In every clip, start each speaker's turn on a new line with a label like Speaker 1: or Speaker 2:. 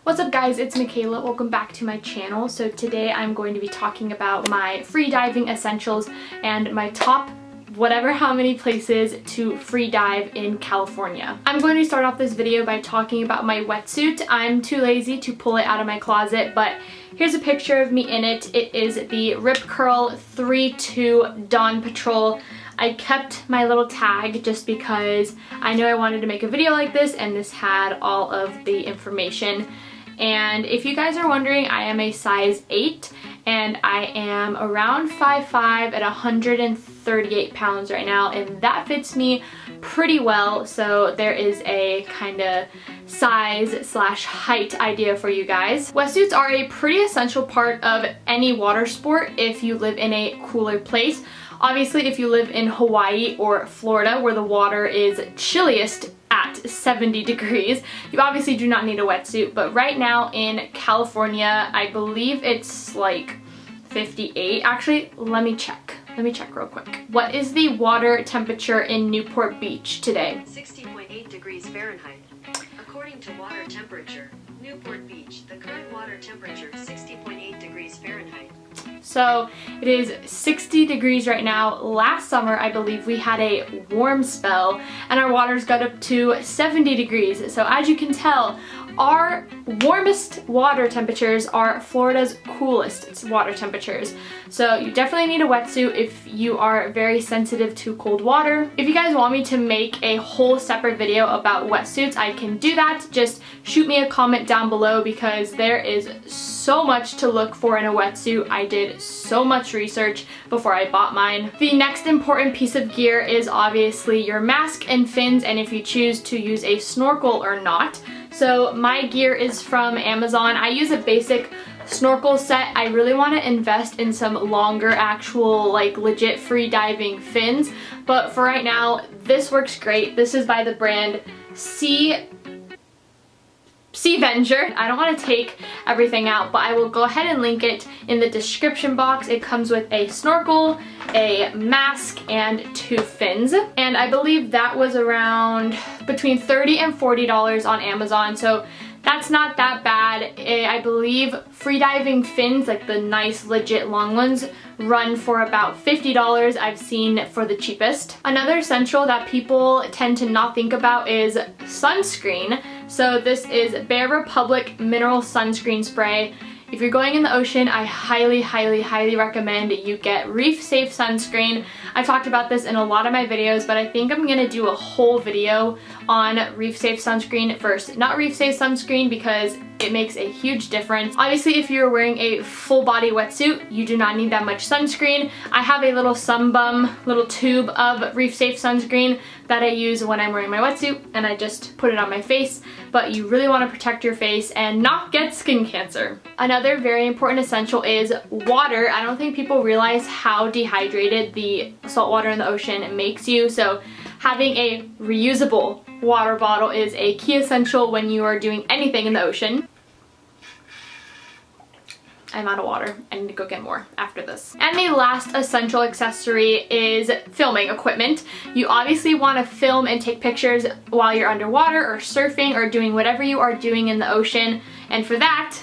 Speaker 1: What's up guys, it's Michaela. Welcome back to my channel. So today I'm going to be talking about my free diving essentials and my top how many places to free dive in California. I'm going to start off this video by talking about my wetsuit. I'm too lazy to pull it out of my closet, but here's a picture of me in it. It is the Rip Curl 3-2 Dawn Patrol. I kept my little tag just because I knew I wanted to make a video like this, and this had all of the information. And if you guys are wondering, I am a size 8 and I am around 5'5" at 138 pounds right now, and that fits me pretty well. So there is a kind of size/height idea for you guys. Wetsuits are a pretty essential part of any water sport if you live in a cooler place. Obviously, if you live in Hawaii or Florida where the water is chilliest at 70 degrees, you obviously do not need a wetsuit. But right now in California, I believe it's like 58. Actually, let me check real quick. What is the water temperature in Newport Beach today?
Speaker 2: 60.8 degrees Fahrenheit. According to water temperature, Newport Beach, the current water temperature 60.8 degrees Fahrenheit.
Speaker 1: So it is 60 degrees right now. Last summer, I believe we had a warm spell and our waters got up to 70 degrees. So as you can tell, our warmest water temperatures are Florida's coolest water temperatures. So you definitely need a wetsuit if you are very sensitive to cold water. If you guys want me to make a whole separate video about wetsuits, I can do that. Just shoot me a comment down below because there is so much to look for in a wetsuit. I did so much research before I bought mine. The next important piece of gear is obviously your mask and fins, and if you choose to use a snorkel or not. So my gear is from Amazon. I use a basic snorkel set. I really want to invest in some longer actual like legit free diving fins, but for right now this works great. This is by the brand Sea Venger. I don't want to take everything out, but I will go ahead and link it in the description box. It comes with a snorkel, a mask, and 2 fins. And I believe that was around between $30 and $40 on Amazon. So that's not that bad. I believe freediving fins, like the nice legit long ones, run for about $50 I've seen for the cheapest. Another essential that people tend to not think about is sunscreen. So this is Bare Republic Mineral Sunscreen Spray. If you're going in the ocean, I highly, highly, highly recommend you get reef safe sunscreen. I've talked about this in a lot of my videos, but I think I'm gonna do a whole video on reef safe sunscreen first. Not reef safe sunscreen because it makes a huge difference. Obviously, if you're wearing a full body wetsuit, you do not need that much sunscreen. I have a little Sunbum little tube of reef safe sunscreen that I use when I'm wearing my wetsuit, and I just put it on my face. But you really want to protect your face and not get skin cancer. Another very important essential is water. I don't think people realize how dehydrated the salt water in the ocean makes you. So having a reusable water bottle is a key essential when you are doing anything in the ocean. I'm out of water. I need to go get more after this. And the last essential accessory is filming equipment. You obviously want to film and take pictures while you're underwater or surfing or doing whatever you are doing in the ocean. And for that,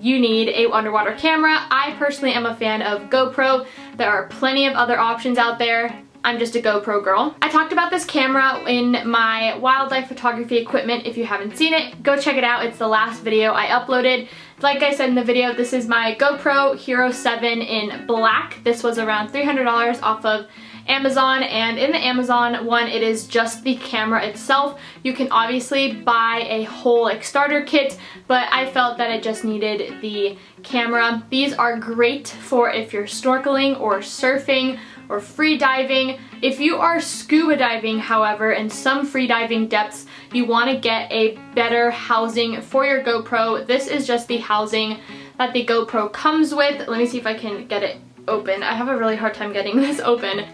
Speaker 1: you need a underwater camera. I personally am a fan of GoPro. There are plenty of other options out there. I'm just a GoPro girl. I talked about this camera in my wildlife photography equipment. If you haven't seen it, go check it out. It's the last video I uploaded. Like I said in the video, this is my GoPro Hero 7 in black. This was around $300 off of Amazon, and in the Amazon one, it is just the camera itself. You can obviously buy a whole like starter kit, but I felt that I just needed the camera. These are great for if you're snorkeling or surfing or free diving. If you are scuba diving, however, in some free diving depths, you want to get a better housing for your GoPro. This is just the housing that the GoPro comes with. Let me see if I can get it open. I have a really hard time getting this open.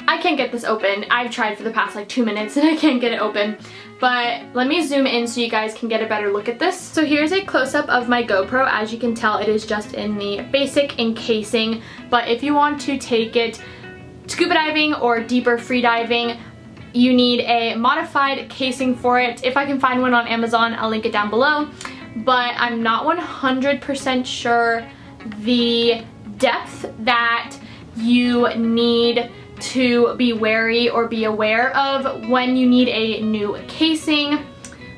Speaker 1: I can't get this open. I've tried for the past like 2 minutes and I can't get it open. But let me zoom in so you guys can get a better look at this. So here's a close-up of my GoPro. As you can tell, it is just in the basic encasing. But if you want to take it scuba diving or deeper free diving, you need a modified casing for it. If I can find one on Amazon, I'll link it down below, but I'm not 100% sure the depth that you need to be wary or be aware of when you need a new casing,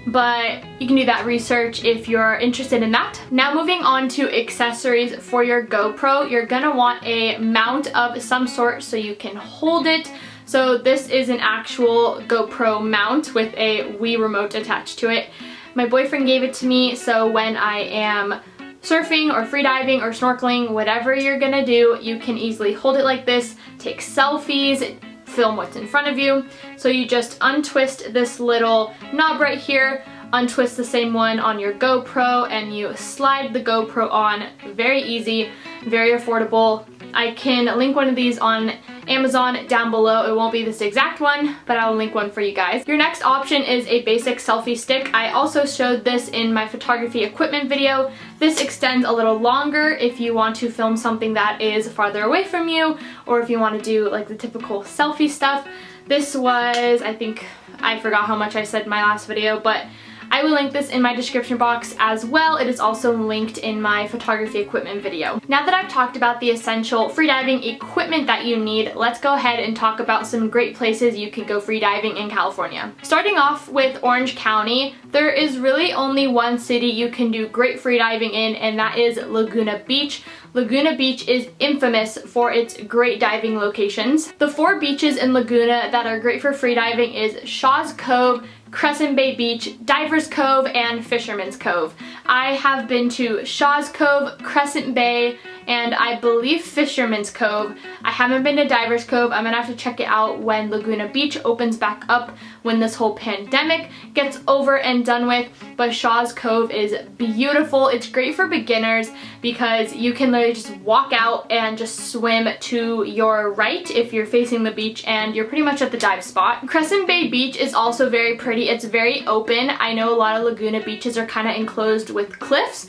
Speaker 1: but you can do that research if you're interested in that. Now moving on to accessories for your GoPro, you're gonna want a mount of some sort so you can hold it. So this is an actual GoPro mount with a Wii remote attached to it. My boyfriend gave it to me, so when I am surfing or freediving or snorkeling, whatever you're gonna do, you can easily hold it like this, take selfies, film what's in front of you. So you just untwist this little knob right here, untwist the same one on your GoPro, and you slide the GoPro on. Very easy, very affordable. I can link one of these on Amazon down below. It won't be this exact one, but I'll link one for you guys. Your next option is a basic selfie stick. I also showed this in my photography equipment video. This extends a little longer if you want to film something that is farther away from you, or if you want to do like the typical selfie stuff. This was, I think, I forgot how much I said in my last video, but I will link this in my description box as well. It is also linked in my photography equipment video. Now that I've talked about the essential freediving equipment that you need, let's go ahead and talk about some great places you can go freediving in California. Starting off with Orange County, there is really only one city you can do great freediving in, and that is Laguna Beach. Laguna Beach is infamous for its great diving locations. The 4 beaches in Laguna that are great for freediving is Shaw's Cove, Crescent Bay Beach, Divers Cove, and Fisherman's Cove. I have been to Shaw's Cove, Crescent Bay, and I believe Fisherman's Cove. I haven't been to Divers Cove. I'm gonna have to check it out when Laguna Beach opens back up, when this whole pandemic gets over and done with. But Shaw's Cove is beautiful. It's great for beginners because you can literally just walk out and just swim to your right if you're facing the beach, and you're pretty much at the dive spot. Crescent Bay Beach is also very pretty. It's very open. I know a lot of Laguna beaches are kind of enclosed with cliffs.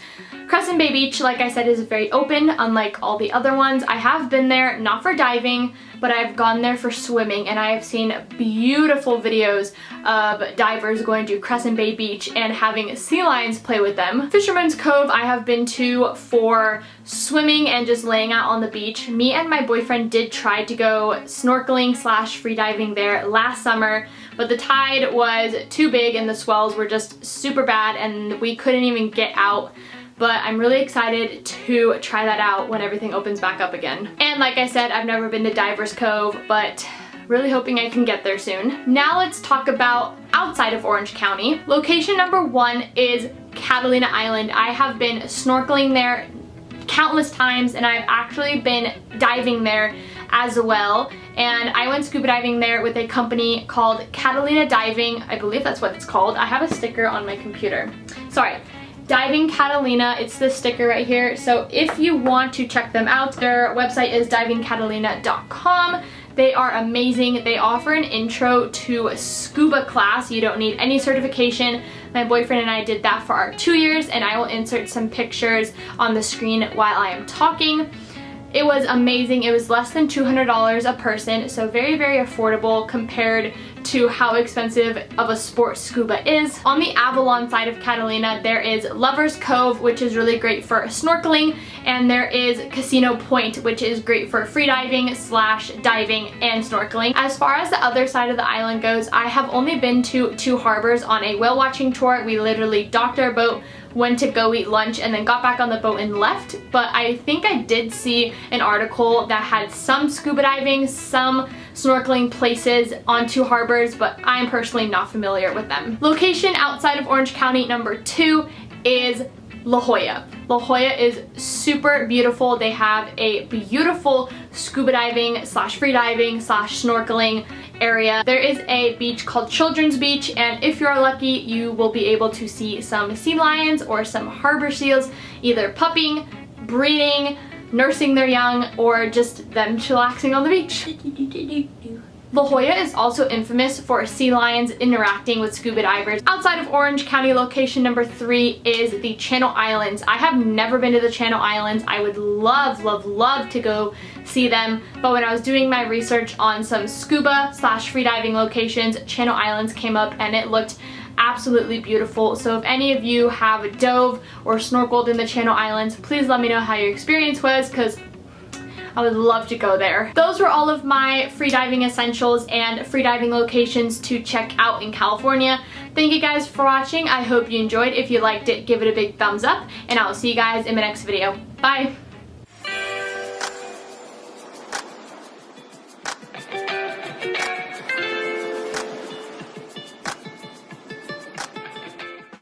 Speaker 1: Crescent Bay Beach, like I said, is very open, unlike all the other ones. I have been there, not for diving, but I've gone there for swimming, and I have seen beautiful videos of divers going to Crescent Bay Beach and having sea lions play with them. Fisherman's Cove I have been to for swimming and just laying out on the beach. Me and my boyfriend did try to go snorkeling / freediving there last summer, but the tide was too big and the swells were just super bad and we couldn't even get out. But I'm really excited to try that out when everything opens back up again. And like I said, I've never been to Divers Cove, but really hoping I can get there soon. Now let's talk about outside of Orange County. Location number 1 is Catalina Island. I have been snorkeling there countless times, and I've actually been diving there as well. And I went scuba diving there with a company called Catalina Diving. I believe that's what it's called. I have a sticker on my computer. Sorry. Diving Catalina, it's this sticker right here. So if you want to check them out, their website is divingcatalina.com. They are amazing. They offer an intro to scuba class. You don't need any certification. My boyfriend and I did that for our 2 years, and I will insert some pictures on the screen while I am talking. It was amazing. It was less than $200 a person, so very, very affordable compared to how expensive of a sport scuba is. On the Avalon side of Catalina, there is Lover's Cove, which is really great for snorkeling, and there is Casino Point, which is great for freediving / diving and snorkeling. As far as the other side of the island goes, I have only been to 2 harbors on a whale watching tour. We literally docked our boat, went to go eat lunch, and then got back on the boat and left. But I think I did see an article that had some scuba diving, some snorkeling places on 2 harbors, but I'm personally not familiar with them. Location outside of Orange County number 2 is La Jolla. La Jolla is super beautiful. They have a beautiful scuba diving / freediving / snorkeling area. There is a beach called Children's Beach, and if you're lucky, you will be able to see some sea lions or some harbor seals, either pupping, breeding, nursing their young, or just them chillaxing on the beach. La Jolla is also infamous for sea lions interacting with scuba divers. Outside of Orange County, location number 3 is the Channel Islands. I have never been to the Channel Islands. I would love, love, love to go see them, but when I was doing my research on some scuba / freediving locations, Channel Islands came up and it looked absolutely beautiful. So if any of you have dove or snorkeled in the Channel Islands, please let me know how your experience was, because I would love to go there. Those were all of my freediving essentials and freediving locations to check out in California. Thank you guys for watching. I hope you enjoyed. If you liked it, give it a big thumbs up, and I will see you guys in my next video. Bye!